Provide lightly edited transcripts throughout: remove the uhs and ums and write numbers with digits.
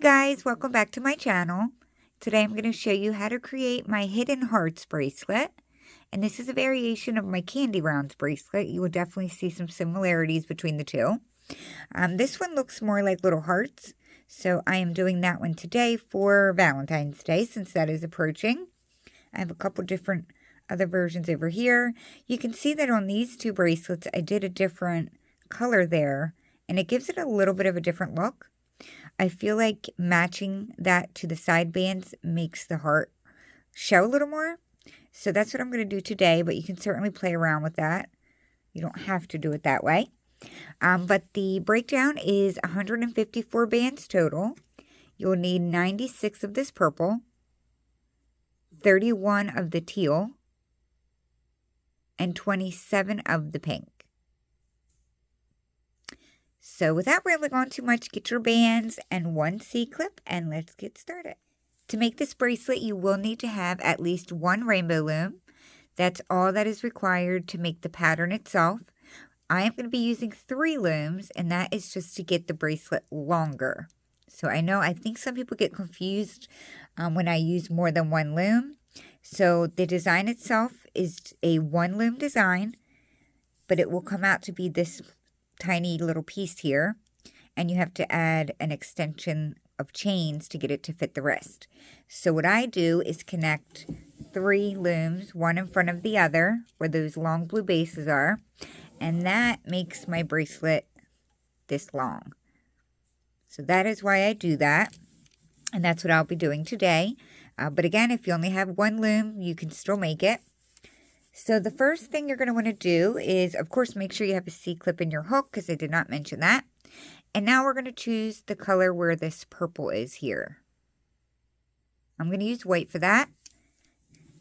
Guys, welcome back to my channel. Today I'm going to show you how to create my Hidden Hearts bracelet. And this is a variation of my Candy Rounds bracelet. You will definitely see some similarities between the two. This one looks more like little hearts. So I am doing that one today for Valentine's Day since that is approaching. I have a couple different other versions over here. You can see that on these two bracelets I did a different color there. And it gives it a little bit of a different look. I feel like matching that to the side bands makes the heart show a little more. So that's what I'm going to do today, but you can certainly play around with that. You don't have to do it that way. But the breakdown is 154 bands total. You'll need 96 of this purple, 31 of the teal, and 27 of the pink. So without rambling on too much, get your bands and one C-clip and let's get started. To make this bracelet, you will need to have at least one rainbow loom. That's all that is required to make the pattern itself. I am going to be using 3 looms, and that is just to get the bracelet longer. So I think some people get confused when I use more than one loom. So the design itself is a 1 loom design, but it will come out to be this tiny little piece here, and you have to add an extension of chains to get it to fit the wrist. So what I do is connect 3 looms, one in front of the other, where those long blue bases are, and that makes my bracelet this long. So that is why I do that, and that's what I'll be doing today. But again, if you only have 1 loom, you can still make it. So the first thing you're going to want to do is, of course, make sure you have a C-clip in your hook because I did not mention that. And now we're going to choose the color where this purple is here. I'm going to use white for that.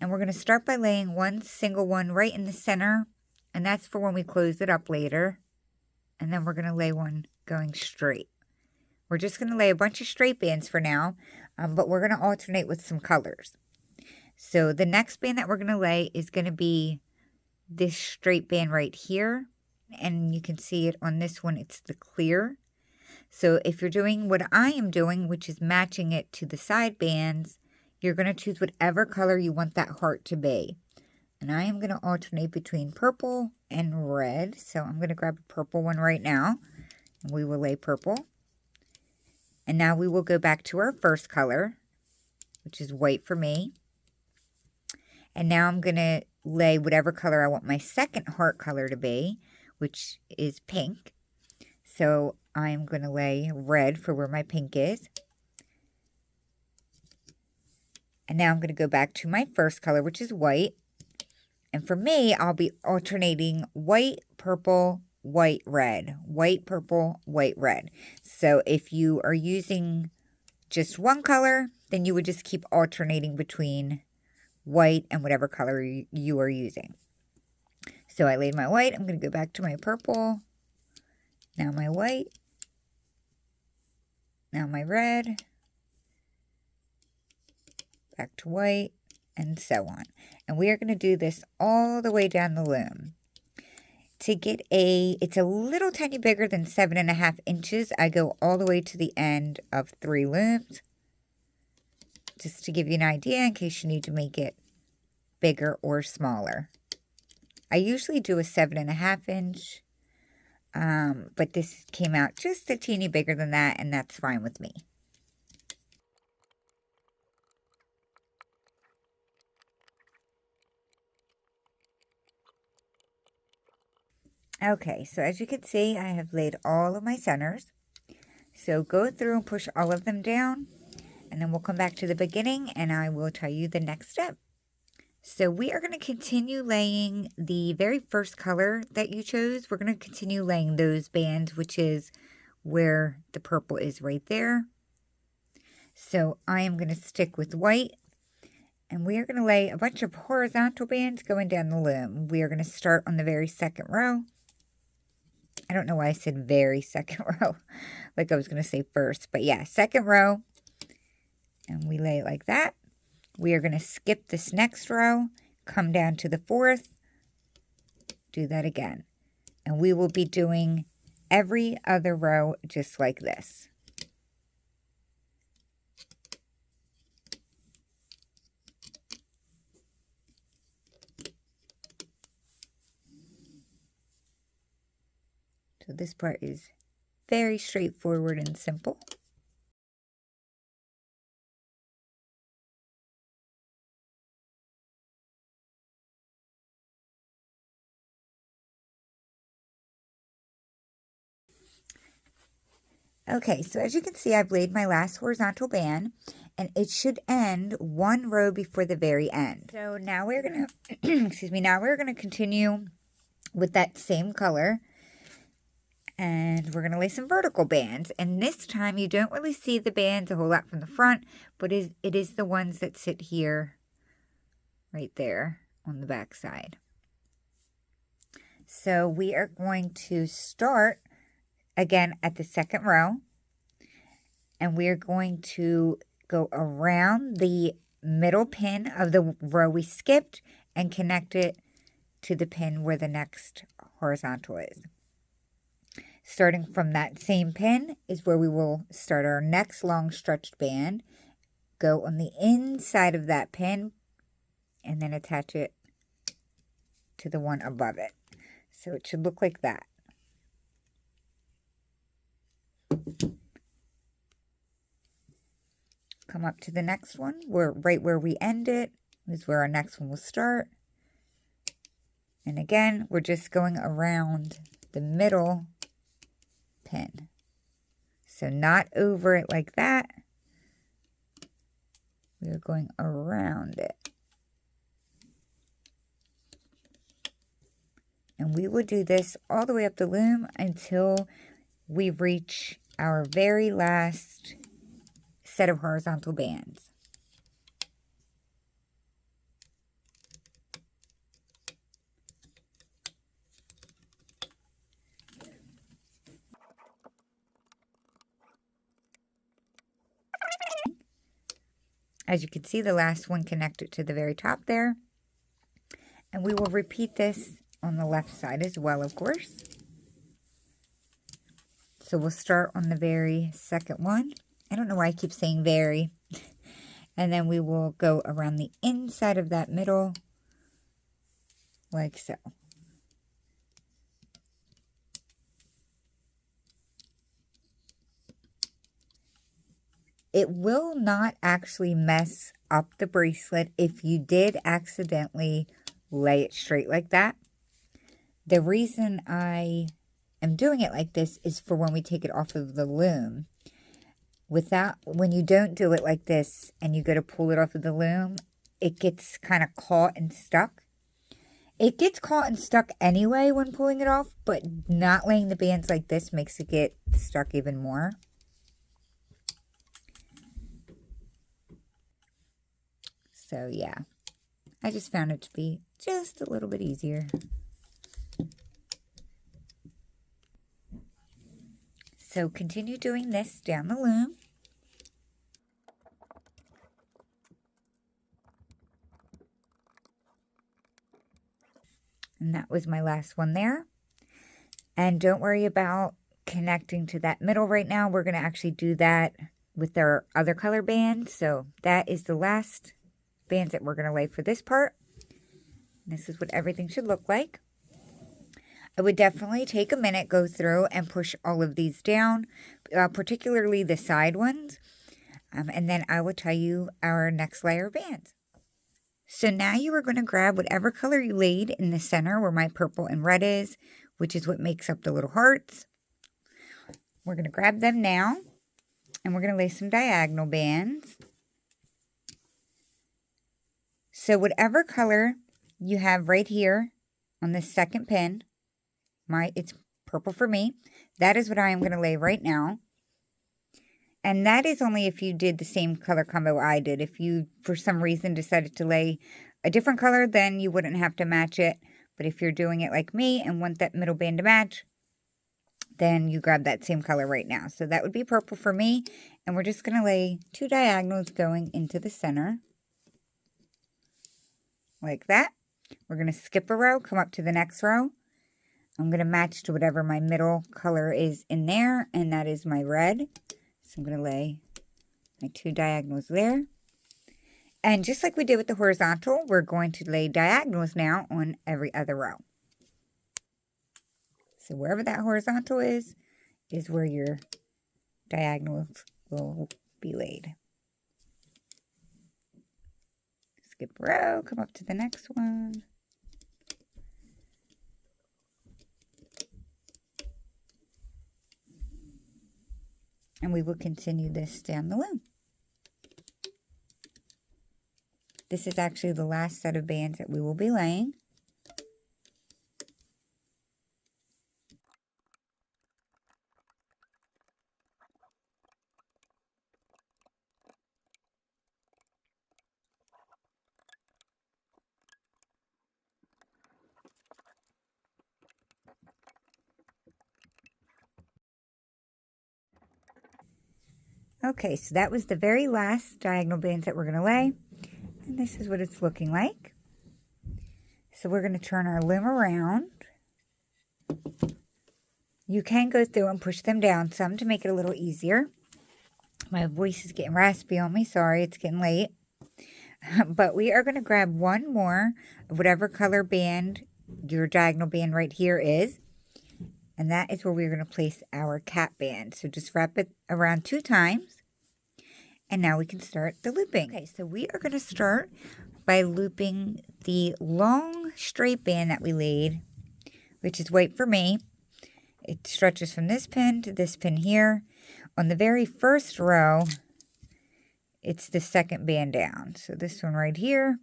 And we're going to start by laying one single one right in the center. And that's for when we close it up later. And then we're going to lay one going straight. We're just going to lay a bunch of straight bands for now, but we're going to alternate with some colors. So the next band that we're going to lay is going to be this straight band right here. And you can see it on this one, it's the clear. So if you're doing what I am doing, which is matching it to the side bands, you're going to choose whatever color you want that heart to be. And I am going to alternate between purple and red. So I'm going to grab a purple one right now. And we will lay purple. And now we will go back to our first color, which is white for me. And now I'm going to lay whatever color I want my second heart color to be, which is pink. So I'm going to lay red for where my pink is. And now I'm going to go back to my first color, which is white. And for me, I'll be alternating white, purple, white, red. White, purple, white, red. So if you are using just one color, then you would just keep alternating between white and whatever color you are using. So I laid my white. I'm going to go back to my purple. Now my white. Now my red. Back to white, and so on. And we are going to do this all the way down the loom. To get it's a little tiny bigger than 7.5 inches. I go all the way to the end of 3 looms. Just to give you an idea in case you need to make it bigger or smaller. I usually do a 7.5 inch, but this came out just a teeny bigger than that, and that's fine with me. Okay, so as you can see, I have laid all of my centers. So go through and push all of them down, and then we'll come back to the beginning and I will tell you the next step. So we are going to continue laying the very first color that you chose. We're going to continue laying those bands, which is where the purple is right there. So I am going to stick with white, and we are going to lay a bunch of horizontal bands going down the loom. We are going to start on the very second row. I don't know why I said very second row, like I was going to say first, but yeah, second row. And we lay it like that. We are going to skip this next row, come down to the 4th, do that again. And we will be doing every other row just like this. So this part is very straightforward and simple. Okay, so as you can see, I've laid my last horizontal band, and it should end one row before the very end. So now we're gonna, excuse me, now we're gonna continue with that same color, and we're gonna lay some vertical bands. And this time you don't really see the bands a whole lot from the front, but it is the ones that sit here, right there on the back side. So we are going to start again at the second row, and we're going to go around the middle pin of the row we skipped and connect it to the pin where the next horizontal is. Starting from that same pin is where we will start our next long stretched band. Go on the inside of that pin and then attach it to the one above it. So it should look like that. Come up to the next one, right where we end it is where our next one will start. And again, we're just going around the middle pin. So not over it like that. We're going around it. And we will do this all the way up the loom until we reach our very last set of horizontal bands. As you can see, the last one connected to the very top there. And we will repeat this on the left side as well, of course. So we'll start on the very second one. I don't know why I keep saying very. And then we will go around the inside of that middle, like so. It will not actually mess up the bracelet if you did accidentally lay it straight like that. The reason I am doing it like this is for when we take it off of the loom. When you don't do it like this and you go to pull it off of the loom, it gets kind of caught and stuck. It gets caught and stuck anyway when pulling it off, but not laying the bands like this makes it get stuck even more. So yeah, I just found it to be just a little bit easier. So continue doing this down the loom. And that was my last one there. And don't worry about connecting to that middle right now. We're going to actually do that with our other color bands. So that is the last bands that we're going to lay for this part. This is what everything should look like. I would definitely take a minute, go through and push all of these down, particularly the side ones. And then I will tell you our next layer of bands. So now you are going to grab whatever color you laid in the center where my purple and red is, which is what makes up the little hearts. We're going to grab them now, and we're going to lay some diagonal bands. So whatever color you have right here on the second pin, it's purple for me, that is what I am going to lay right now. And that is only if you did the same color combo I did. If you, for some reason, decided to lay a different color, then you wouldn't have to match it. But if you're doing it like me and want that middle band to match, then you grab that same color right now. So that would be purple for me. And we're just going to lay 2 diagonals going into the center. Like that. We're going to skip a row, come up to the next row. I'm going to match to whatever my middle color is in there, and that is my red. So I'm going to lay my 2 diagonals there. And just like we did with the horizontal, we're going to lay diagonals now on every other row. So wherever that horizontal is where your diagonals will be laid. Skip a row, come up to the next one. And we will continue this down the loom. This is actually the last set of bands that we will be laying. Okay, so that was the very last diagonal bands that we're going to lay. And this is what it's looking like. So we're going to turn our loom around. You can go through and push them down some to make it a little easier. My voice is getting raspy on me. Sorry, it's getting late. But we are going to grab one more of whatever color band your diagonal band right here is. And that is where we're going to place our cap band. So just wrap it around 2 times. And now we can start the looping. Okay, so we are going to start by looping the long straight band that we laid, which is white for me. It stretches from this pin to this pin here. On the very first row, it's the second band down. So this one right here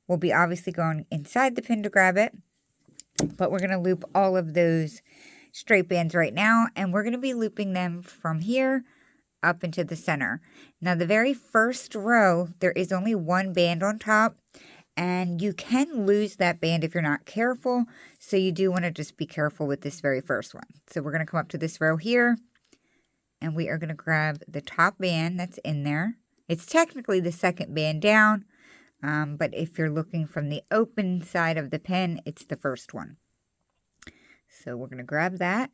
will be obviously going inside the pin to grab it. But we're going to loop all of those straight bands right now. And we're going to be looping them from here up into the center. Now the very first row, there is only one band on top. And you can lose that band if you're not careful. So you do want to just be careful with this very first one. So we're going to come up to this row here. And we are going to grab the top band that's in there. It's technically the second band down. But if you're looking from the open side of the pin, it's the first one. So we're going to grab that.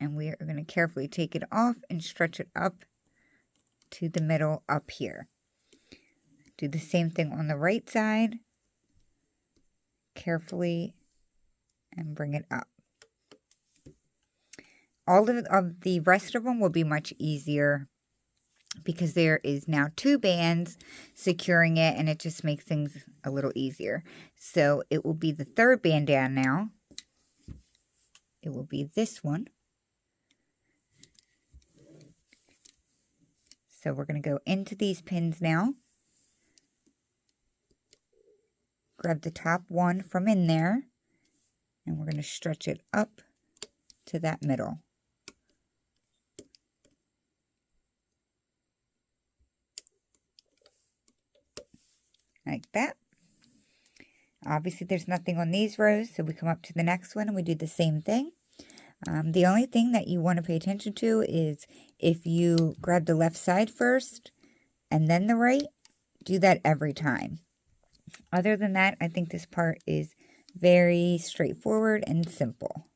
And we are going to carefully take it off and stretch it up to the middle up here. Do the same thing on the right side. Carefully and bring it up. All of the rest of them will be much easier because there is now 2 bands securing it, and it just makes things a little easier. So it will be the third band down now. It will be this one. So we're going to go into these pins now. Grab the top one from in there, and we're going to stretch it up to that middle. Like that. Obviously there's nothing on these rows, so we come up to the next one and we do the same thing. The only thing that you want to pay attention to is if you grab the left side first and then the right, do that every time. Other than that, I think this part is very straightforward and simple.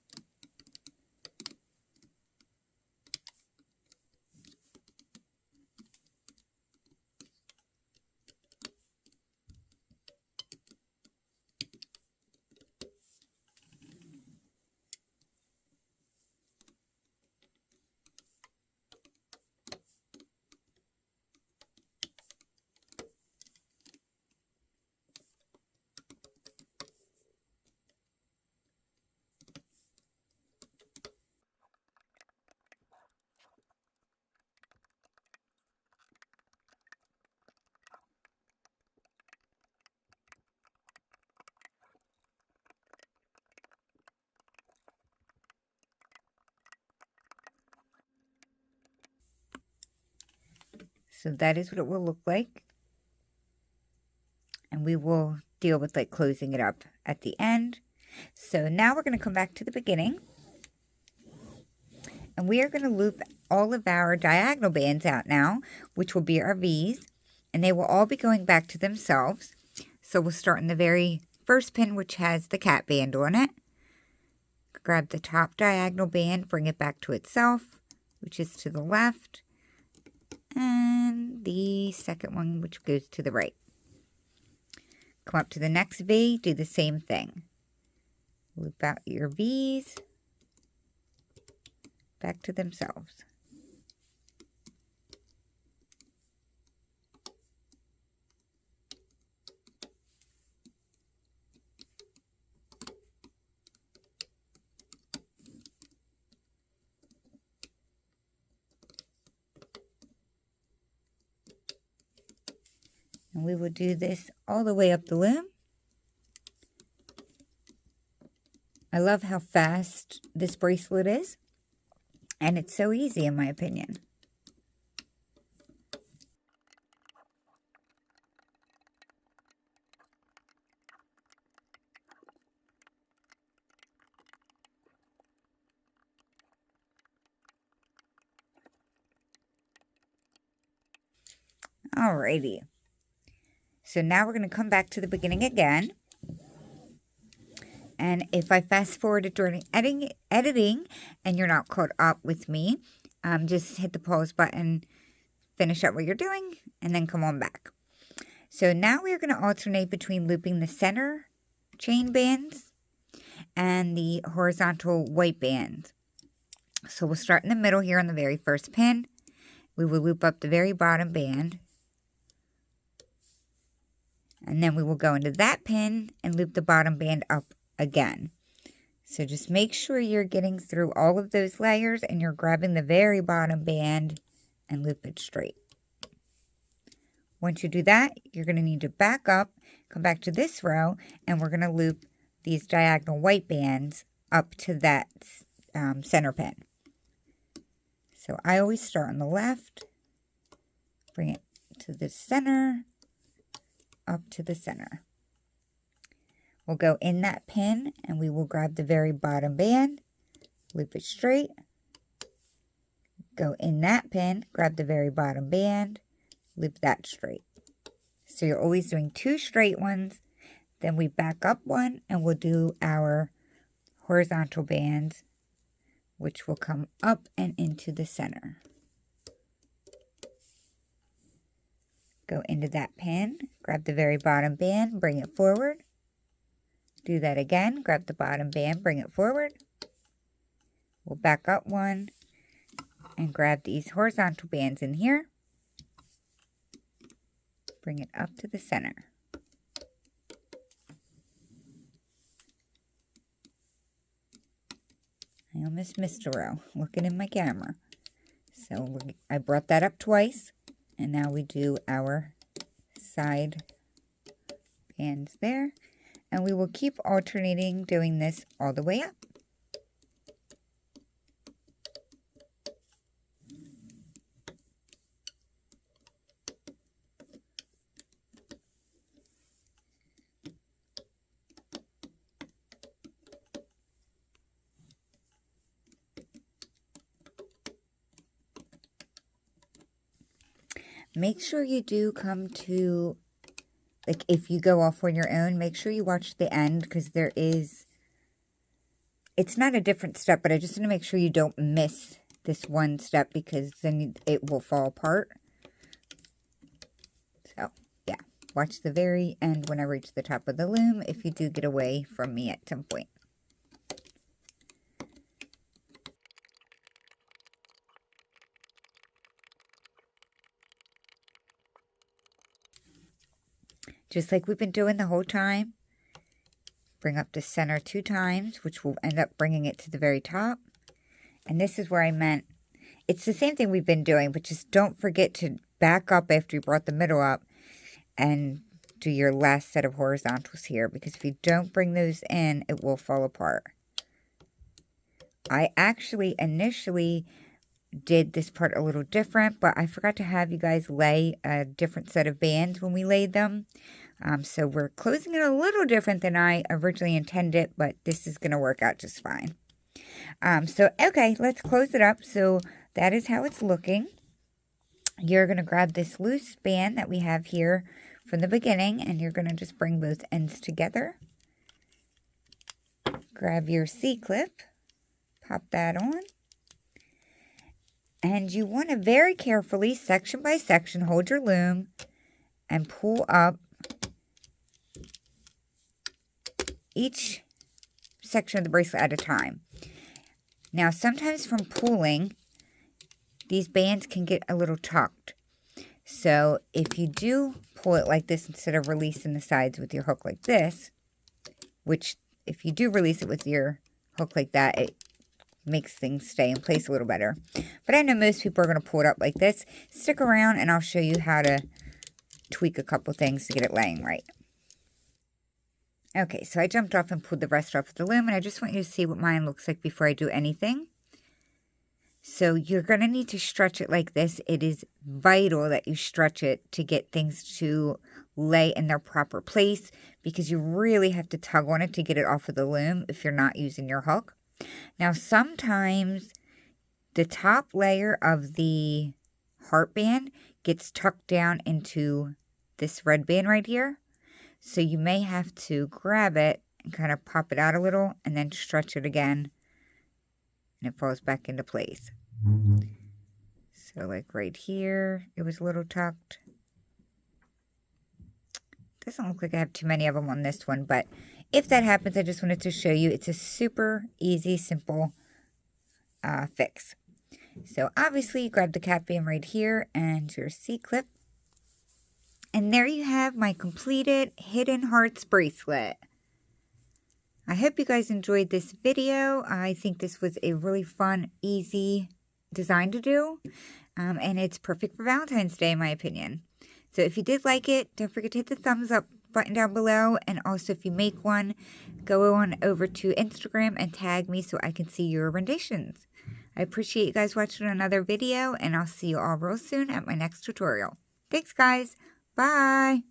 So that is what it will look like. And we will deal with like closing it up at the end. So now we're going to come back to the beginning. And we are going to loop all of our diagonal bands out now, which will be our V's. And they will all be going back to themselves. So we'll start in the very first pin, which has the cat band on it. Grab the top diagonal band, bring it back to itself, which is to the left. And the second one, which goes to the right. Come up to the next V, do the same thing. Loop out your V's. back to themselves. And we will do this all the way up the loom. I love how fast this bracelet is, and it's so easy in my opinion. Alrighty. So now we're going to come back to the beginning again. And if I fast forward it during editing and you're not caught up with me, just hit the pause button, finish up what you're doing, and then come on back. So now we're going to alternate between looping the center chain bands and the horizontal white bands. So we'll start in the middle here on the very first pin. We will loop up the very bottom band. And then we will go into that pin and loop the bottom band up again. So just make sure you're getting through all of those layers and you're grabbing the very bottom band and loop it straight. Once you do that, you're going to need to back up, come back to this row, and we're going to loop these diagonal white bands up to that center pin. So I always start on the left, bring it to the center, up to the center. We'll go in that pin and we will grab the very bottom band, loop it straight, go in that pin, grab the very bottom band, loop that straight. So you're always doing two straight ones, then we back up one and we'll do our horizontal bands, which will come up and into the center. Go into that pin, grab the very bottom band, bring it forward. Do that again, grab the bottom band, bring it forward. We'll back up one and grab these horizontal bands in here. Bring it up to the center. I almost missed a row looking in my camera. So I brought that up twice, and now we do our side bands there. And we will keep alternating doing this all the way up. Make sure you do come to, like, if you go off on your own, make sure you watch the end, because there is, it's not a different step, but I just want to make sure you don't miss this one step, because then it will fall apart. So, yeah, watch the very end when I reach the top of the loom, if you do get away from me at some point. Just like we've been doing the whole time, bring up the center 2 times, which will end up bringing it to the very top. And this is where I meant, it's the same thing we've been doing, but just don't forget to back up after you brought the middle up and do your last set of horizontals here, because if you don't bring those in, it will fall apart. I actually initially did this part a little different, but I forgot to have you guys lay a different set of bands when we laid them. So we're closing it a little different than I originally intended, but this is going to work out just fine. So, okay, let's close it up. So that is how it's looking. You're going to grab this loose band that we have here from the beginning, and you're going to just bring both ends together. Grab your C-clip, pop that on. And you want to very carefully, section by section, hold your loom and pull up each section of the bracelet at a time. Now, sometimes from pulling, these bands can get a little tucked. So if you do pull it like this instead of releasing the sides with your hook like this, which if you do release it with your hook like that, it makes things stay in place a little better. But I know most people are going to pull it up like this. Stick around and I'll show you how to tweak a couple things to get it laying right. Okay, so I jumped off and pulled the rest off of the loom, and I just want you to see what mine looks like before I do anything. So you're going to need to stretch it like this. It is vital that you stretch it to get things to lay in their proper place, because you really have to tug on it to get it off of the loom if you're not using your hook. Now, sometimes the top layer of the heart band gets tucked down into this red band right here. So you may have to grab it and kind of pop it out a little and then stretch it again, and it falls back into place. So like right here, it was a little tucked. Doesn't look like I have too many of them on this one, but if that happens, I just wanted to show you it's a super easy, simple fix. So obviously you grab the cap band right here and your C-clip. And there you have my completed Hidden Hearts bracelet. I hope you guys enjoyed this video. I think this was a really fun, easy design to do. And it's perfect for Valentine's Day, in my opinion. So if you did like it, don't forget to hit the thumbs up button down below. And also if you make one, go on over to Instagram and tag me so I can see your renditions. I appreciate you guys watching another video, and I'll see you all real soon at my next tutorial. Thanks, guys. Bye.